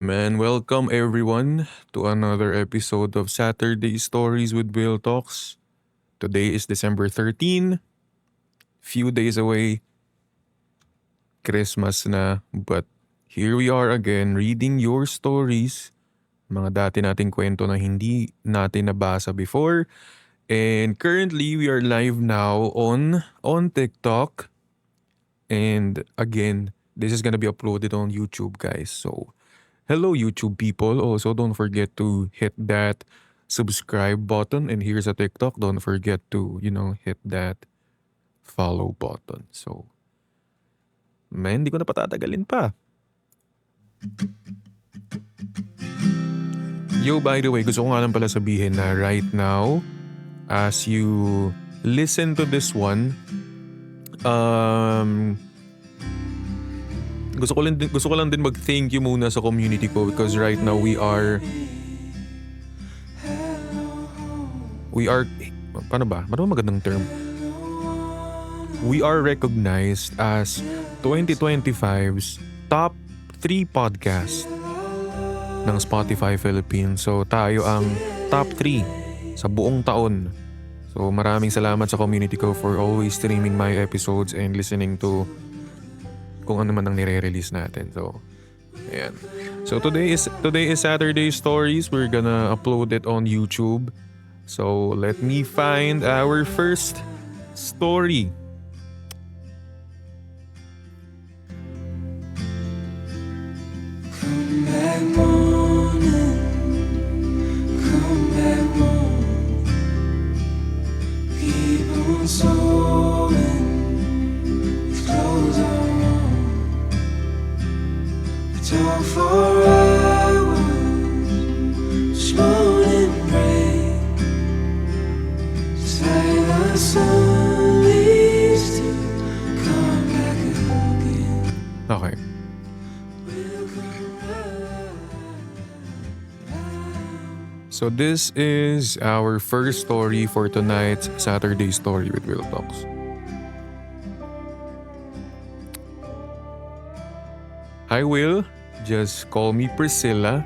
Man, welcome everyone to another episode of Saturday Stories with Will Talks. Today is December 13, few days away, Christmas na, but here we are again reading your stories, mga dati nating kwento na hindi natin nabasa before. And currently we are live now on TikTok. And again, this is gonna be uploaded on YouTube, guys. So hello, YouTube people. Also, don't forget to hit that subscribe button. And here's a TikTok. Don't forget to, hit that follow button. So, man, di ko na patatagalin pa. Yo, by the way, gusto ko nga lang pala sabihin na right now, as you listen to this one, gusto ko lang din mag-thank you muna sa community ko because right now we are paano ba? Ano ba magandang term? We are recognized as 2025's top 3 podcast ng Spotify Philippines. So tayo ang top 3 sa buong taon. So maraming salamat sa community ko for always streaming my episodes and listening to kung ano man ang nire-release natin. So, ayan. So today is Saturday Stories. We're gonna upload it on YouTube. So let me find our first story. Come back morning, come back home. Keep on sewing, these clothes are warm. We talk for hours, just moan and pray. Just like the sun leaves to come back again. Okay. So this is our first story for tonight's Saturday Story with Will Talks. Hi Will, just call me Priscilla.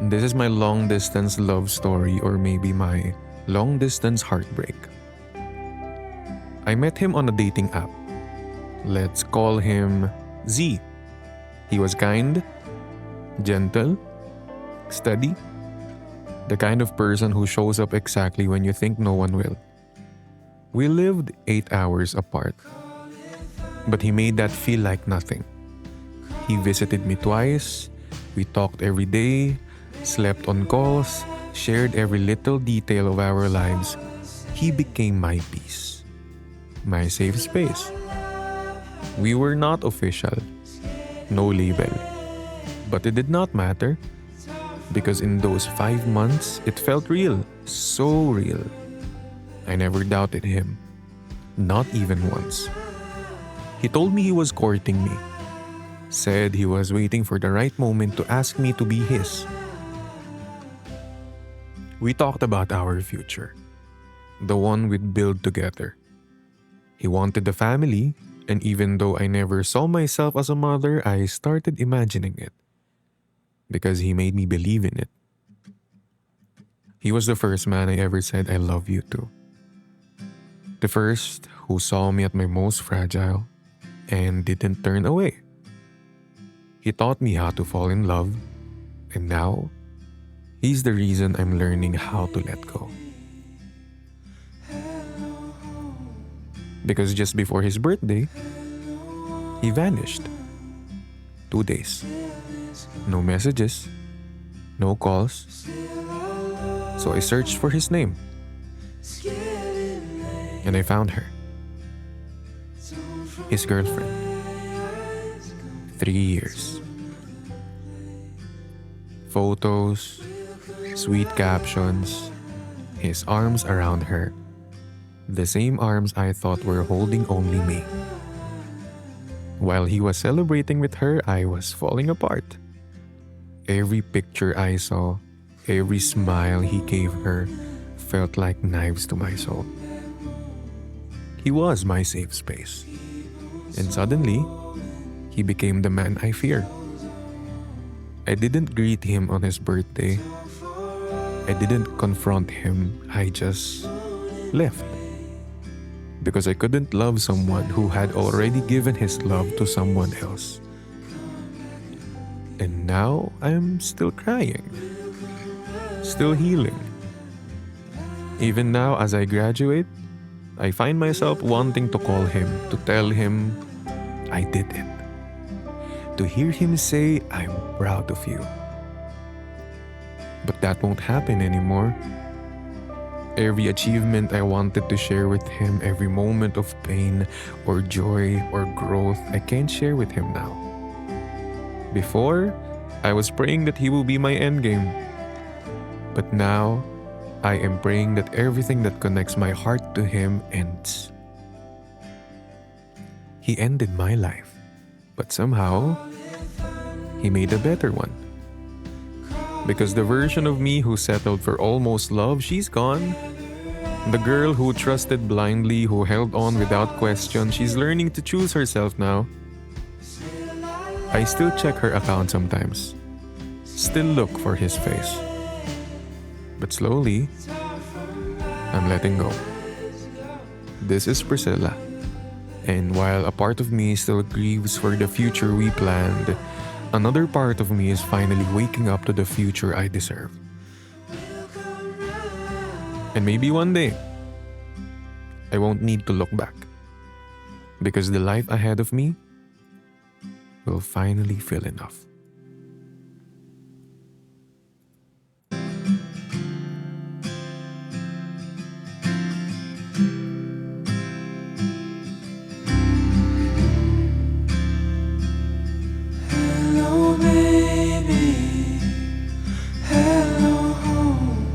This is my long distance love story or maybe my long distance heartbreak. I met him on a dating app. Let's call him Z. He was kind, gentle, steady, the kind of person who shows up exactly when you think no one will. We lived 8 hours apart, but he made that feel like nothing. He visited me twice, we talked every day, slept on calls, shared every little detail of our lives. He became my peace, my safe space. We were not official, no label, but it did not matter. Because in those 5 months, it felt real. So real. I never doubted him. Not even once. He told me he was courting me. Said he was waiting for the right moment to ask me to be his. We talked about our future. The one we'd build together. He wanted a family, and even though I never saw myself as a mother, I started imagining it. Because he made me believe in it. He was the first man I ever said I love you to. The first who saw me at my most fragile and didn't turn away. He taught me how to fall in love, and now he's the reason I'm learning how to let go. Because just before his birthday, he vanished. 2 days. No messages, no calls. So I searched for his name. And I found her. His girlfriend. 3 years. Photos, sweet captions, his arms around her. The same arms I thought were holding only me. While he was celebrating with her, I was falling apart. Every picture I saw, every smile he gave her felt like knives to my soul. He was my safe space. And suddenly, he became the man I feared. I didn't greet him on his birthday. I didn't confront him. I just left. Because I couldn't love someone who had already given his love to someone else. And now I'm still crying. Still healing. Even now, as I graduate, I find myself wanting to call him, to tell him I did it. To hear him say, I'm proud of you. But that won't happen anymore. Every achievement I wanted to share with him, every moment of pain or joy or growth, I can't share with him now. Before, I was praying that he will be my endgame. But now, I am praying that everything that connects my heart to him ends. He ended my life, but somehow, he made a better one. Because the version of me who settled for almost love, she's gone. The girl who trusted blindly, who held on without question, she's learning to choose herself now. I still check her account sometimes. Still look for his face. But slowly, I'm letting go. This is Priscilla. And while a part of me still grieves for the future we planned, another part of me is finally waking up to the future I deserve. And maybe one day, I won't need to look back. Because the life ahead of me will finally feel enough. Hello, baby. Hello, home.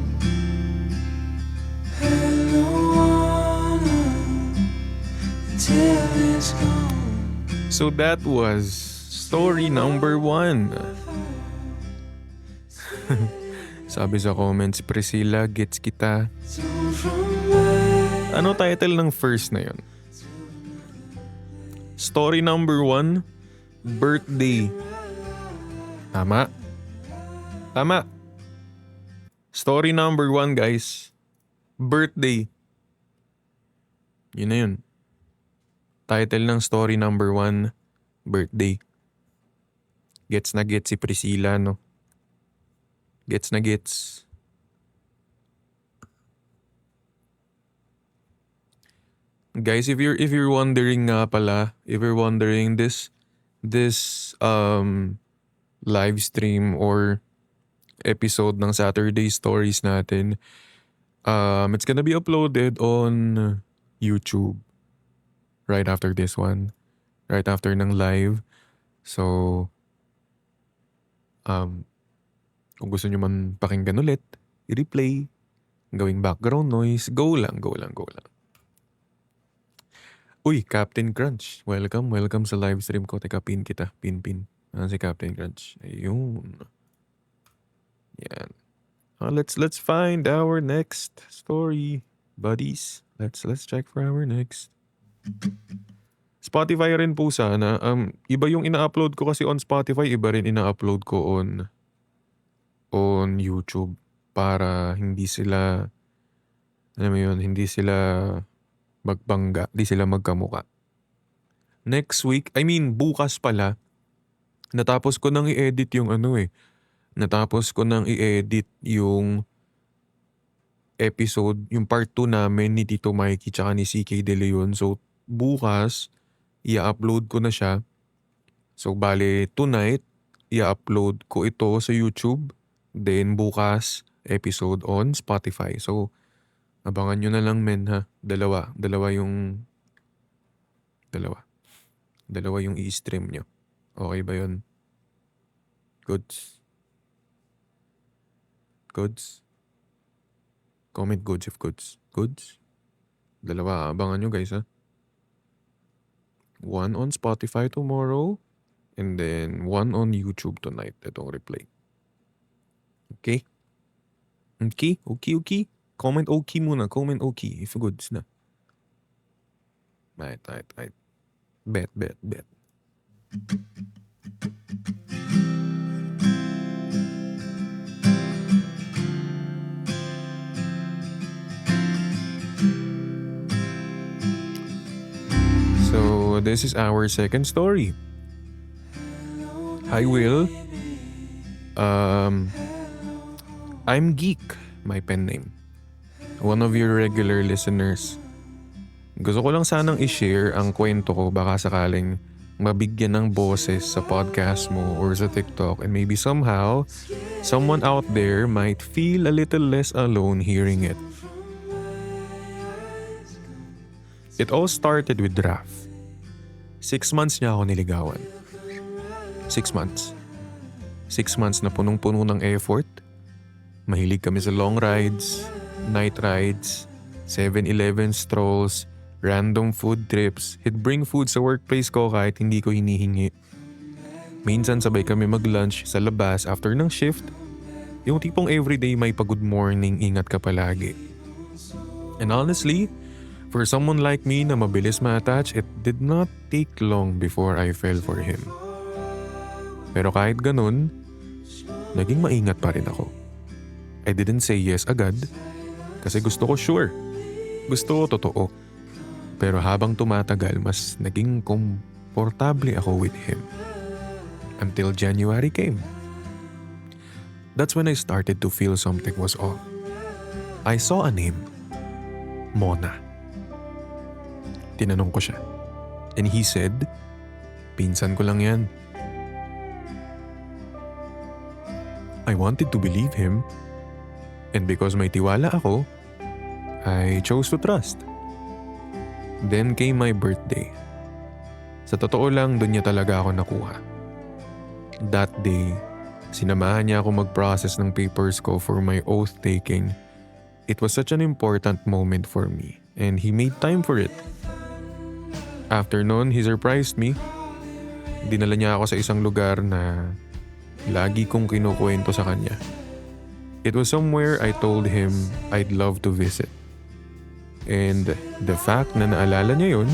Hello, Anna. Until it's gone. So that was story number 1. Sabi sa comments, Priscilla, gets kita. So from where Ano title ng first na yon? Story number 1, birthday. Tama. Tama. Story number 1, guys. Birthday. Yun na yun. Title ng story number 1, birthday. Gets na gets si Priscilla, no? Gets na gets. Guys, if you're wondering nga pala, if you're wondering this live stream or episode ng Saturday Stories natin, it's gonna be uploaded on YouTube right after this one, right after ng live. So, kung gusto nyo man pakinggan ulit, i-replay, gawing background noise, go lang. Uy, Captain Crunch. Welcome sa live stream ko. Teka, pin kita. Pin. Si Captain Crunch. Ayun. Yan. Let's find our next story, buddies. Let's check for our next. Spotify rin po sana. Iba yung ina-upload ko kasi on Spotify, iba rin ina-upload ko on YouTube para hindi sila, alam mo yun, hindi sila magbangga, hindi sila magkamuka. Next week, bukas pala, natapos ko nang i-edit yung natapos ko nang i-edit yung episode, yung part 2 namin ni Tito Mikey tsaka ni CK De Leon. So, bukas, i-upload ko na siya. So, bale, tonight, i-upload ko ito sa YouTube. Then, bukas, episode on Spotify. So, abangan nyo na lang, men, ha? Dalawa yung i-stream nyo. Okay ba yun? Goods? Comment goods if goods. Goods? Dalawa, abangan nyo, guys, ha? One on Spotify tomorrow, and then one on YouTube tonight. Itong replay. Okay? Okay. Comment okay muna. Comment okay if goods na. Right. Bet. this is our second story. Hi, Will. I'm Geek, my pen name. One of your regular listeners. Gusto ko lang sanang i-share ang kwento ko baka sakaling mabigyan ng boses sa podcast mo or sa TikTok, and maybe somehow someone out there might feel a little less alone hearing it. It all started with Raf. 6 months niya ako niligawan. 6 months. 6 months na punong-puno ng effort. Mahilig kami sa long rides, night rides, 7-Eleven strolls, random food trips. He'd bring food sa workplace ko kahit hindi ko hinihingi. Minsan sabay kami mag-lunch sa labas after ng shift. Yung tipong everyday may pa-good morning, ingat ka palagi. And honestly, for someone like me na mabilis ma-attach, it did not take long before I fell for him. Pero kahit ganun, naging maingat pa rin ako. I didn't say yes agad kasi gusto ko sure. Gusto ko totoo. Pero habang tumatagal, mas naging komportable ako with him. Until January came. That's when I started to feel something was off. I saw a name. Mona. Tinanong ko siya. And he said, pinsan ko lang yan. I wanted to believe him. And because may tiwala ako, I chose to trust. Then came my birthday. Sa totoo lang, doon niya talaga ako nakuha. That day, sinamahan niya ako mag-process ng papers ko for my oath taking. It was such an important moment for me, and he made time for it. After noon, he surprised me. Dinala niya ako sa isang lugar na lagi kong kinukwento sa kanya. It was somewhere I told him I'd love to visit. And the fact na naalala niya yun,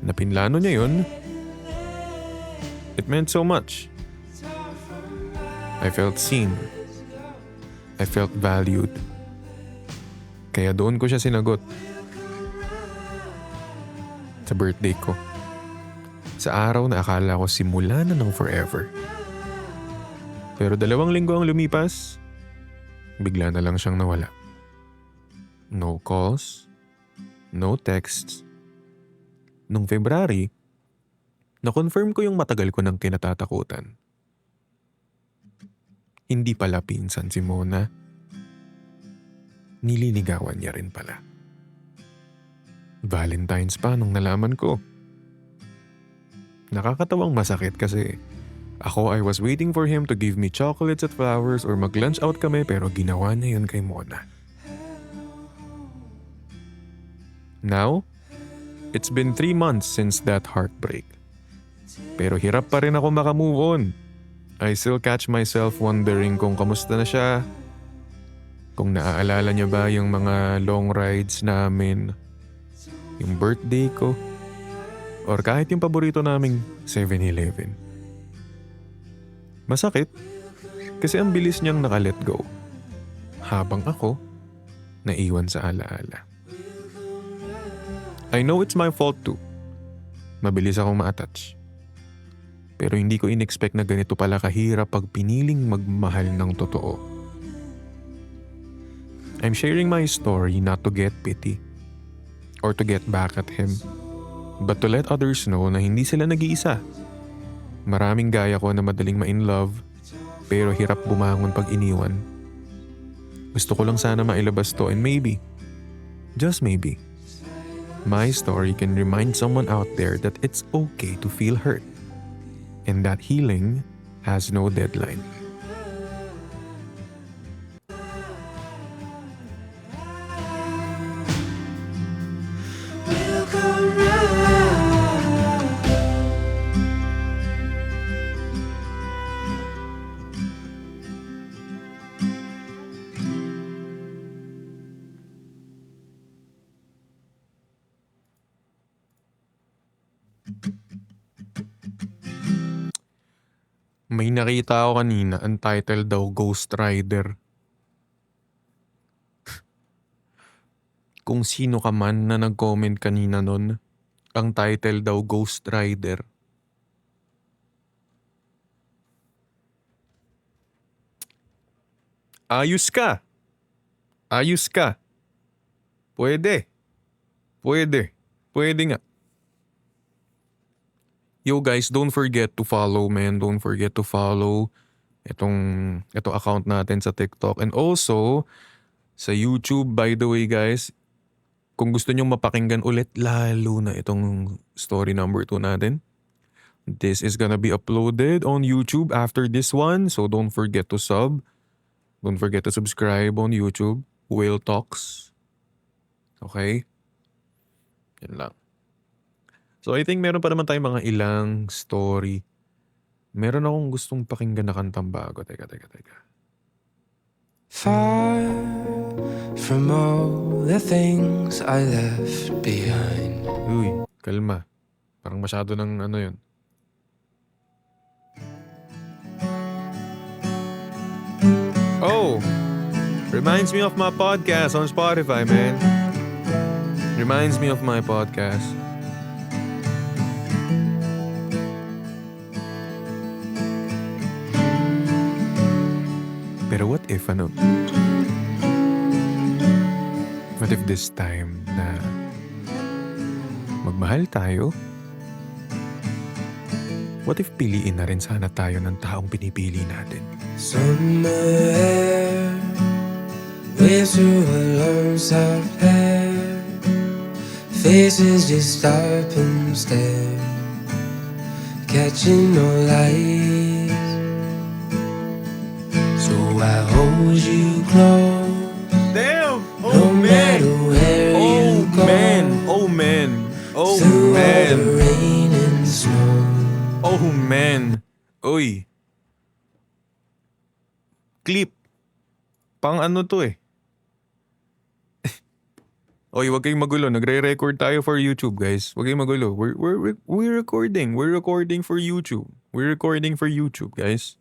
na pinlano niya yun, it meant so much. I felt seen. I felt valued. Kaya doon ko siya sinagot. Sa birthday ko. Sa araw na akala ko simula na ng forever. Pero 2 linggo ang lumipas, bigla na lang siyang nawala. No calls, no texts. Nung February, na-confirm ko yung matagal ko nang kinatatakutan. Hindi pala pinsan si Mona. Nililigawan niya rin pala. Valentine's pa nung nalaman ko. Nakakatawang masakit kasi I was waiting for him to give me chocolates at flowers or mag-lunch out kami, pero ginawa niya yun kay Mona. Now, it's been 3 months since that heartbreak. Pero hirap pa rin ako makamove on. I still catch myself wondering kung kamusta na siya. Kung naaalala niya ba yung mga long rides namin, yung birthday ko, or kahit yung paborito naming 7-Eleven. Masakit kasi ang bilis niyang naka-let go. Habang ako, naiwan sa alaala. I know it's my fault too. Mabilis akong ma-attach. Pero hindi ko in-expect na ganito pala kahirap pag piniling magmahal ng totoo. I'm sharing my story not to get pity or to get back at him, but to let others know na hindi sila nag-iisa. Maraming gaya ko na madaling ma-in love pero hirap bumangon pag iniwan. Gusto ko lang sana mailabas to, and maybe, just maybe, my story can remind someone out there that it's okay to feel hurt and that healing has no deadline. We'll come round. May nakita ako kanina, untitled daw Ghost Rider. Kung sino ka man na nag-comment kanina nun, Ang title daw, Ghost Rider. Ayos ka. Ayos ka. Pwede. Pwede. Pwede nga. Yo guys, don't forget to follow, man. Don't forget to follow itong account natin sa TikTok. And also, sa YouTube, by the way guys, kung gusto nyong mapakinggan ulit, lalo na itong story number 2 natin, this is gonna be uploaded on YouTube after this one. So don't forget to sub. Don't forget to subscribe on YouTube. Whale Talks. Okay? Yan lang. So I think meron pa naman tayong mga ilang story. Meron akong gustong pakinggan na kantang bago. Teka. Far from all the things I left behind. Uy, kalma. Parang masyado ng ano yun. Oh! Reminds me of my podcast on Spotify, man. Reminds me of my podcast. Pero what if What if this time na magmahal tayo? What if piliin na rin sana tayo ng taong pinipili natin? Somewhere, waves through a long soft hair, faces just stop and stare, catching no light. So I hold you close. Damn! No matter where you go. Oh man! Through all the rain and snow. Oh man! Uy! Clip! Pang ano to eh? Oy, wag kayong magulo. Nagre-record tayo for YouTube, guys. Wag kayong magulo. We're recording. We're recording for YouTube. We're recording for YouTube, guys.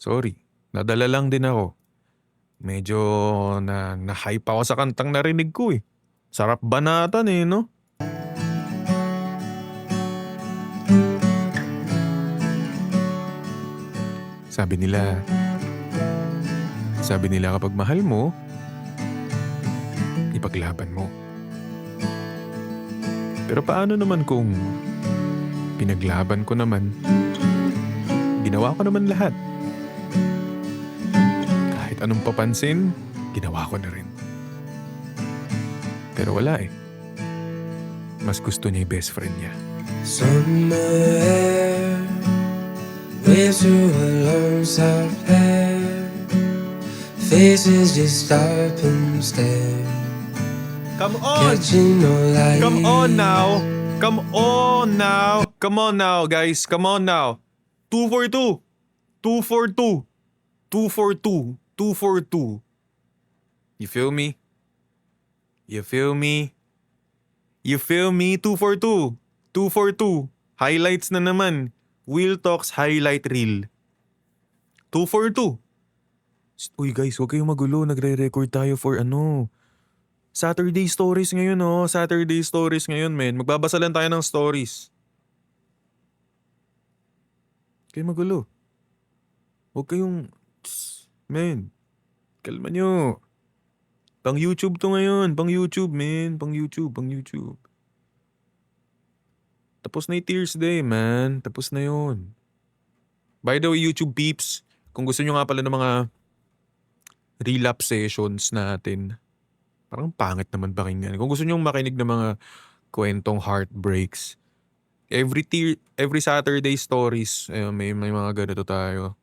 Sorry. Nadala lang din ako. Medyo na-hype ako sa kantang narinig ko eh. Sarap banatan eh, no? Sabi nila kapag mahal mo, ipaglaban mo. Pero paano naman kung pinaglaban ko naman, ginawa ko naman lahat. Kahit anong papansin, ginawa ko na rin. Pero wala eh. Mas gusto niya yung best friend niya. Somewhere, waves through a long soft hair, faces just stop and stare. Come on! Catching no light. Come on now! Come on now! Come on now, guys! Come on now! 242! 242! 242! 242! You feel me? You feel me? You feel me? 242! 242! Highlights na naman. Wheel Talks Highlight Reel. 242! Uy guys, huwag kayong magulo. Nagre-record tayo for Saturday stories ngayon, oh. Saturday stories ngayon, men. Magbabasa lang tayo ng stories. Huwag kayong magulo. Huwag kayong... Men, kalma nyo. Pang YouTube to ngayon. Pang YouTube, men. Pang YouTube. Tapos na yung Tears Day, man. Tapos na yun. By the way, YouTube peeps, kung gusto nyo nga pala ng mga relapse sessions natin, parang pangit naman pakinggan. Kung gusto nyo makinig ng mga kwentong heartbreaks, every Saturday stories, may mga ganito tayo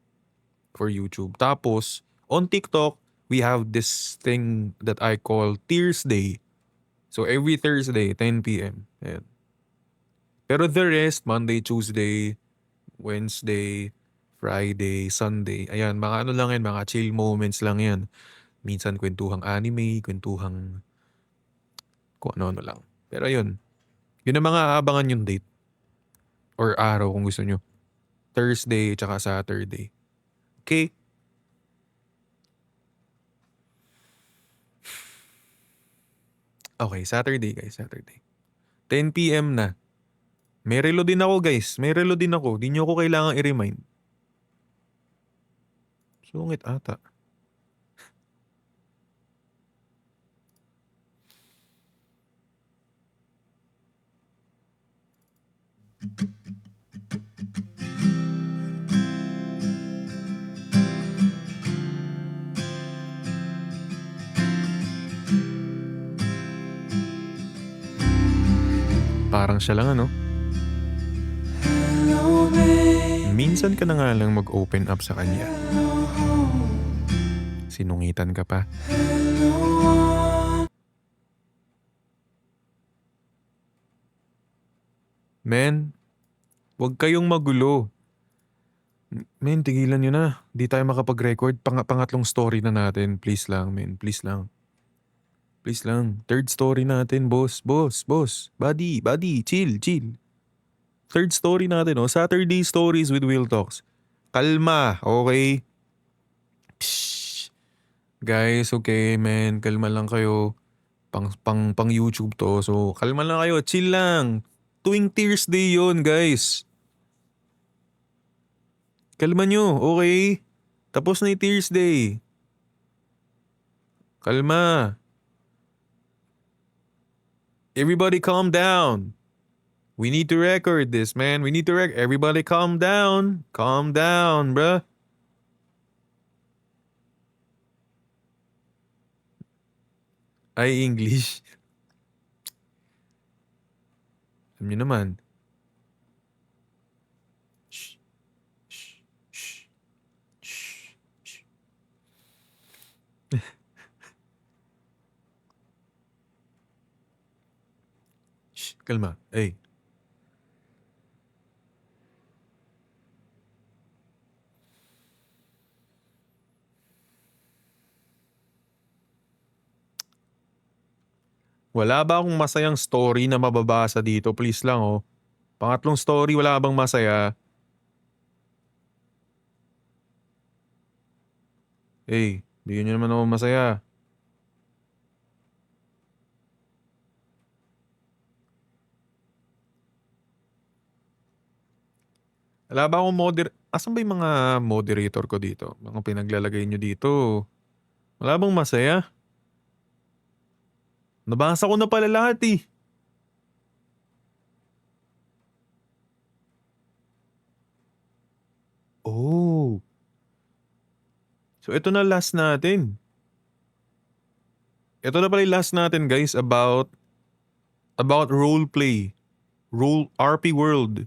for YouTube. Tapos, on TikTok, we have this thing that I call Tears Day. So, every Thursday, 10 p.m. Ayan. Pero the rest, Monday, Tuesday, Wednesday, Friday, Sunday, ayan, mga ano lang yan, mga chill moments lang yan. Minsan kwentuhang anime, kwentuhang kung ano-ano lang. Pero yun, yun ang mga aabangan yung date. Or araw kung gusto nyo. Thursday, tsaka Saturday. Okay? Okay, Saturday guys, Saturday. 10 PM na. May relo din ako guys. May relo din ako. Di nyo ako kailangan i-remind. Sungit ata. Parang siya lang ano. Hello, babe. Minsan ka na nga lang mag-open up sa kanya. Sinungitan ka pa. Men, huwag kayong magulo. Men, tigilan nyo na. Di tayo makapag-record. Pangatlong story na natin. Please lang, men. Please lang. Please lang. Third story natin, boss. Boss. Buddy. Chill. Third story natin, oh. Saturday Stories with Will Talks. Kalma, okay? Psh. Guys, okay, men. Kalma lang kayo. Pang YouTube to. So, kalma lang kayo. Chill lang. Tuwing Tears Day yun, guys. Kalma nyo, okay? Tapos na yung Tears Day. Kalma. Everybody calm down. We need to record this, man. We need to record. Everybody calm down. Calm down, bruh. Ay, English. Alam nyo naman. Shh. Shh, kalma. Ay. Wala ba akong masayang story na mababasa dito? Please lang, oh. Pangatlong story, wala bang masaya? Eh, bigyan nyo naman ako masaya. Wala ba akong Asan ba yung mga moderator ko dito? Mga pinaglalagay nyo dito. Wala bang masaya? Nabasa ko na pala lahat eh. Oh. So ito na last natin. Ito na pala yung last natin, guys, about role play. RP World.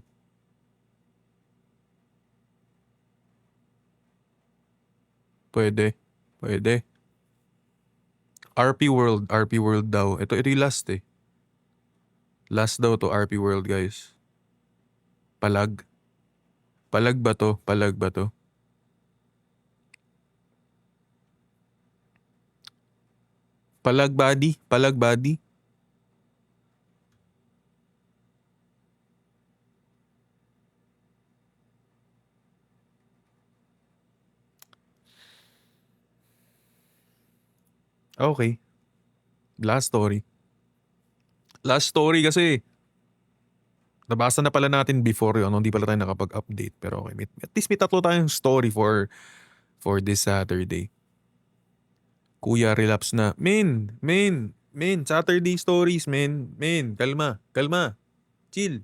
Pwede. RP World daw. Ito yung last eh. Last daw to RP World, guys. Palag ba to? Palag body. Okay. Last story kasi nabasa na pala natin before yun. Hindi pala tayo nakapag-update. Pero okay. At least may tatlo tayong story for this Saturday. Kuya, relapse na. Men. Saturday stories, men. Kalma. Chill.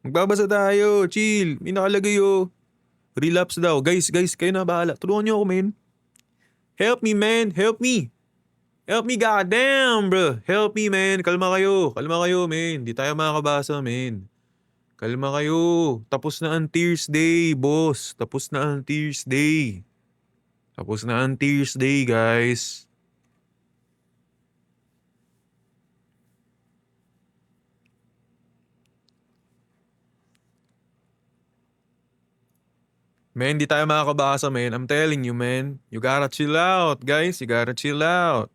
Magbabasa tayo. Chill. May nakalagay oh. Relapse daw. Guys, kayo na bahala. Tulungan niyo ako, men. Help me, man. Help me, goddamn, bro. Help me, man. Kalma kayo, men. Di tayo makakabasa, men. Kalma kayo. Tapos na ang Tears Day, boss. Tapos na ang Tears Day, guys. Men, di tayo makakabasa, men. I'm telling you, man. You gotta chill out, guys. You gotta chill out.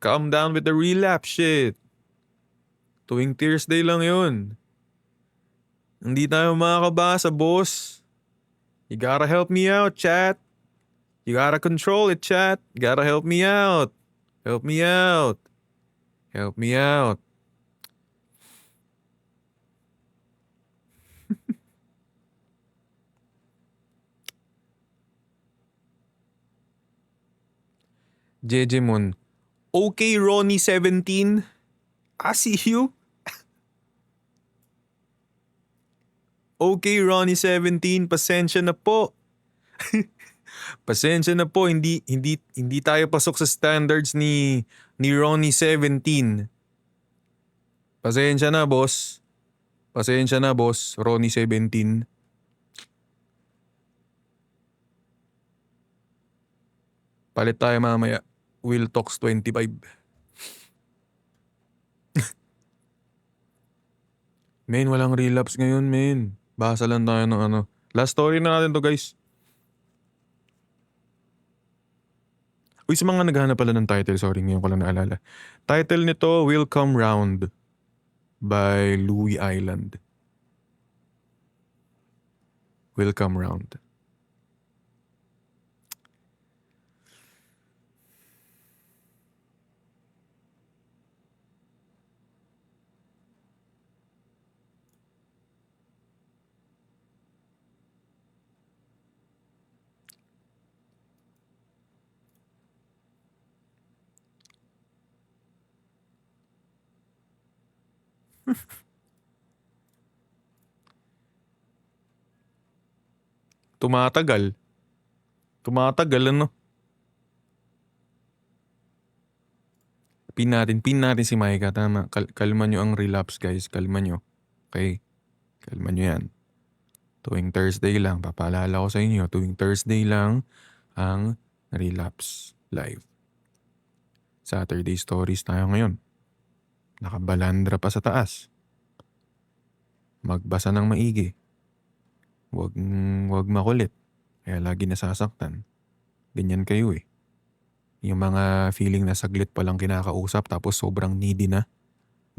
Calm down with the relapse shit. Tuwing Tears Day lang yun. Hindi tayo makakabasa, boss. You gotta help me out, chat. You gotta control it, chat. You gotta help me out. Help me out. Help me out. Jejemon. Okay, Ronnie 17. I see you. Okay, Ronnie 17. Pasensya na po. Pasensya na po. Hindi tayo pasok sa standards ni Ronnie 17. Pasensya na, boss. Pasensya na, boss. Ronnie 17. Palit tayo mamaya. Will Talks 25. Men, walang relapse ngayon, men. Basa lang tayo ng ano. Last story na natin to, guys. Uy, sa mga naghahanap pala ng title, sorry, ngayon ko lang naalala. Title nito, Will Come Round by Louis Island. Will Come Round. Tumatagal. Tumatagal, ano? Pin natin si Maika, tama. Kalma nyo ang relapse, guys. Kalma nyo. Okay? Kalma nyo yan. Tuwing Thursday lang, papaalala ko sa inyo, tuwing Thursday lang ang relapse live. Saturday stories tayo ngayon. Nakabalandra pa sa taas. Magbasa ng maigi. Huwag makulit. Kaya lagi nasasaktan. Ganyan kayo eh. Yung mga feeling na saglit palang kinakausap tapos sobrang needy na.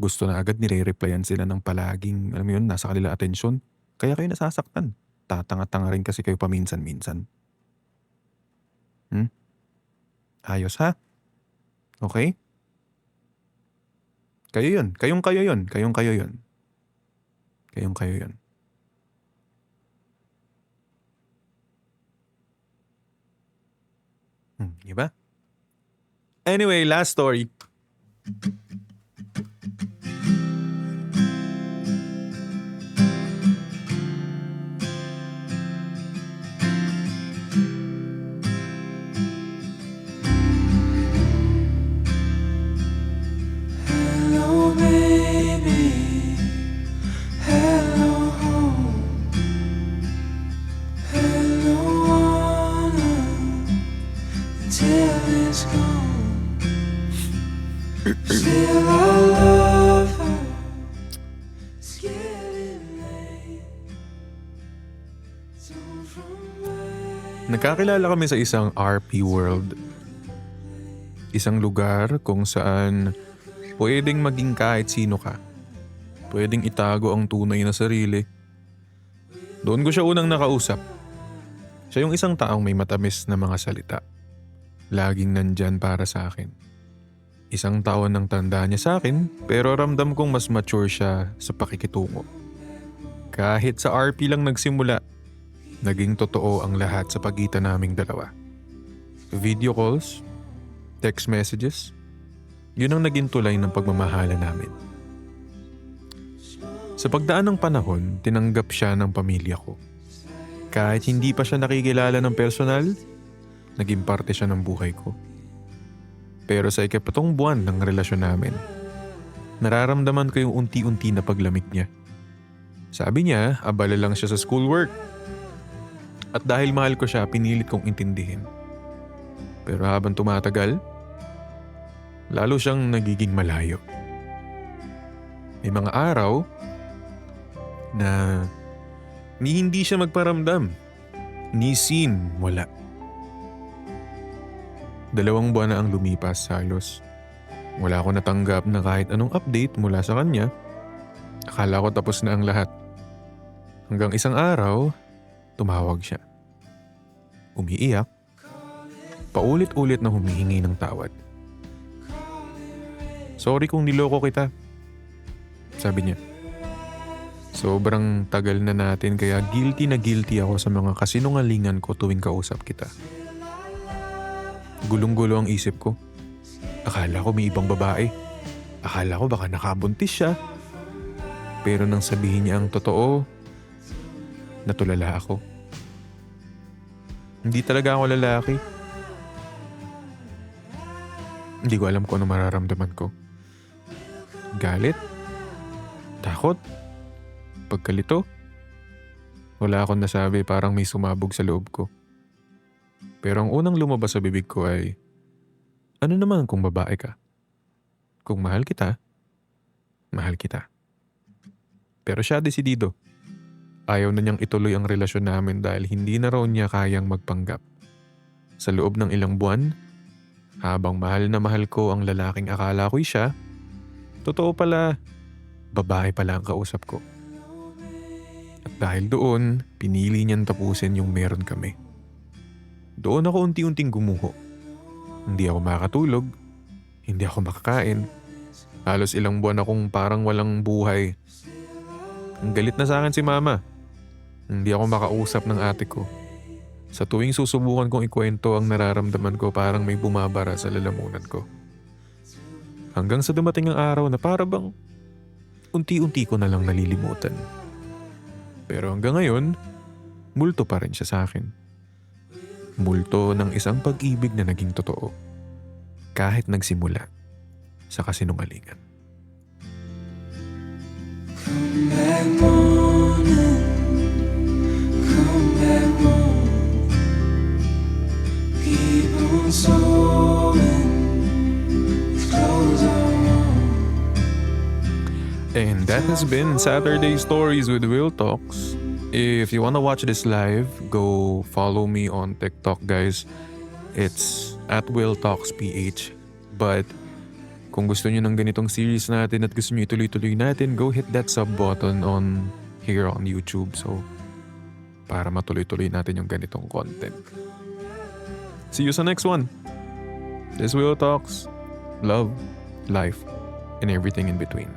Gusto na agad nire-replyan sila ng palaging, alam mo yun, nasa kanila atensyon. Kaya kayo nasasaktan. Tatanga-tanga rin kasi kayo paminsan-minsan. Ayos ha? Okay? Kayo yun. Kayong kayo yun. Kayong kayo yun. Kayong kayo yun. Diba? Anyway, last story. Hello, baby. Hello, home. Hello, Anna. Until it's gone. Still, I love her. It's getting late. Don't run away. Nagkakilala kami sa isang RP world. Isang lugar kung saan pwedeng maging kahit sino ka. Pwedeng itago ang tunay na sarili. Doon ko siya unang nakausap. Siya yung isang taong may matamis na mga salita. Laging nandyan para sa akin. Isang taon ng tanda niya sa akin, pero ramdam kong mas mature siya sa pakikitungo. Kahit sa RP lang nagsimula, naging totoo ang lahat sa pagitan naming dalawa. Video calls, text messages, yun ang naging tulay ng pagmamahala namin. Sa pagdaan ng panahon, tinanggap siya ng pamilya ko. Kahit hindi pa siya nakikilala ng personal, naging parte siya ng buhay ko. Pero sa ikapatong buwan ng relasyon namin, nararamdaman ko yung unti-unti na paglamig niya. Sabi niya, abala lang siya sa schoolwork. At dahil mahal ko siya, pinilit kong intindihin. Pero habang tumatagal, lalo siyang nagiging malayo. May mga araw na ni hindi siya magparamdam, ni seen, wala. 2 buwan na ang lumipas halos. Wala ko natanggap na kahit anong update mula sa kanya. Akala ko tapos na ang lahat. Hanggang isang araw, tumawag siya. Umiiyak. Paulit-ulit na humihingi ng tawad. Sorry kung niloko kita. Sabi niya. Sobrang tagal na natin kaya guilty na guilty ako sa mga kasinungalingan ko tuwing kausap kita. Gulong-gulo ang isip ko. Akala ko may ibang babae. Akala ko baka nakabuntis siya. Pero nang sabihin niya ang totoo, natulala ako. Hindi talaga ako lalaki. Hindi ko alam kung ano mararamdaman ko. Galit? Takot? Pagkalito? Wala akong nasabi, parang may sumabog sa loob ko. Pero ang unang lumabas sa bibig ko ay, ano naman kung babae ka? Kung mahal kita, mahal kita. Pero siya desidido. Ayaw na niyang ituloy ang relasyon namin dahil hindi na raw niya kayang magpanggap. Sa loob ng ilang buwan, habang mahal na mahal ko ang lalaking akala ko'y siya, totoo pala, babae pala ang kausap ko. At dahil doon, pinili niyang tapusin yung meron kami. Doon ako unti-unting gumuho. Hindi ako makatulog, hindi ako makakain. Halos ilang buwan akong parang walang buhay. Ang galit na sa akin si mama. Hindi ako makausap ng ate ko. Sa tuwing susubukan kong ikwento ang nararamdaman ko, parang may bumabara sa lalamunan ko. Hanggang sa dumating ang araw na para bang unti-unti ko na lang nalilimutan. Pero hanggang ngayon, multo pa rin siya sa akin. Multo ng isang pag-ibig na naging totoo. Kahit nagsimula sa kasinungalingan. Come back morning, come back home. Keep on sewing, these clothes are warm. And that has been Saturday Stories with Will Talks. If you wanna watch this live, go follow me on TikTok, guys. It's at Will Talks PH. But kung gusto niyo ng ganitong series natin at gusto niyo ituloy-tuloy natin, go hit that sub button on here on YouTube. So, para matuloy-tuloy natin yung ganitong content. See you sa next one. This Will Talks. Love, life, and everything in between.